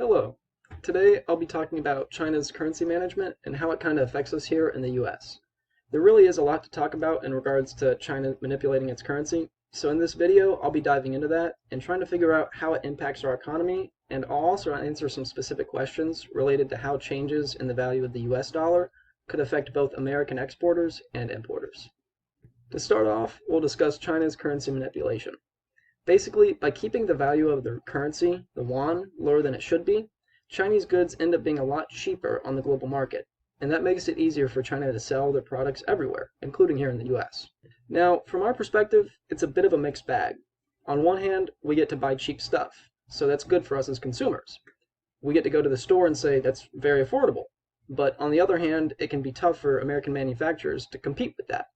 Hello. Today I'll be talking about China's currency management and how it kind of affects us here in the US. There really is a lot to talk about in regards to China manipulating its currency, so in this video I'll be diving into that and trying to figure out how it impacts our economy, and I'll also answer some specific questions related to how changes in the value of the US dollar could affect both American exporters and importers. To start off, we'll discuss China's currency manipulation. Basically, by keeping the value of their currency, the yuan, lower than it should be, Chinese goods end up being a lot cheaper on the global market, and that makes it easier for China to sell their products everywhere, including here in the US. Now, from our perspective, it's a bit of a mixed bag. On one hand, we get to buy cheap stuff, so that's good for us as consumers. We get to go to the store and say that's very affordable, but on the other hand, it can be tough for American manufacturers to compete with that.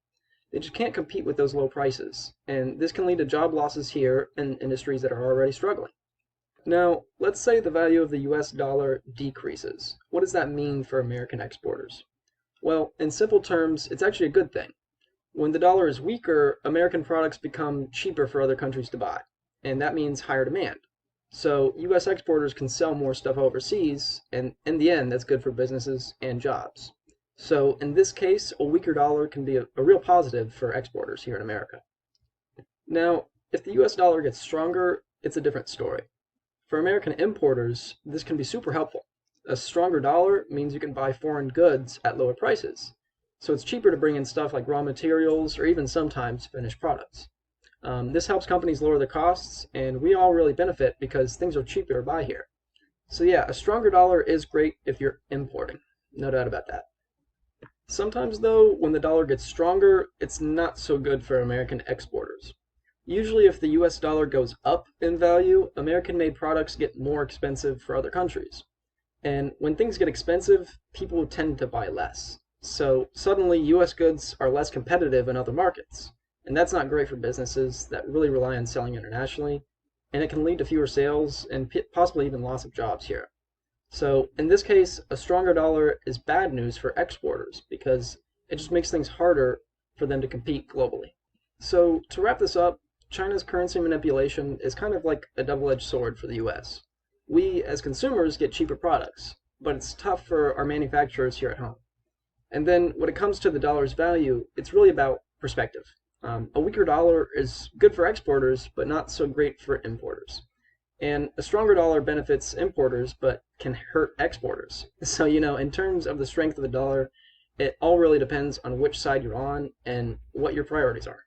They just can't compete with those low prices, and this can lead to job losses here in industries that are already struggling. Now, let's say the value of the US dollar decreases. What does that mean for American exporters? Well, in simple terms, it's actually a good thing. When the dollar is weaker, American products become cheaper for other countries to buy, and that means higher demand. So US exporters can sell more stuff overseas, and in the end, that's good for businesses and jobs. So in this case, a weaker dollar can be a real positive for exporters here in America. Now, if the US dollar gets stronger, it's a different story. For American importers, this can be super helpful. A stronger dollar means you can buy foreign goods at lower prices. So it's cheaper to bring in stuff like raw materials or even sometimes finished products. This helps companies lower their costs, and we all really benefit because things are cheaper to buy here. So yeah, a stronger dollar is great if you're importing. No doubt about that. Sometimes, though, when the dollar gets stronger, it's not so good for American exporters. Usually, if the US dollar goes up in value, American-made products get more expensive for other countries. And when things get expensive, people tend to buy less. So suddenly, US goods are less competitive in other markets. And that's not great for businesses that really rely on selling internationally, and it can lead to fewer sales and possibly even loss of jobs here. So in this case, a stronger dollar is bad news for exporters because it just makes things harder for them to compete globally. So to wrap this up, China's currency manipulation is kind of like a double-edged sword for the US. We, as consumers, get cheaper products, but it's tough for our manufacturers here at home. And then when it comes to the dollar's value, it's really about perspective. A weaker dollar is good for exporters, but not so great for importers. And a stronger dollar benefits importers, but can hurt exporters. So, in terms of the strength of the dollar, it all really depends on which side you're on and what your priorities are.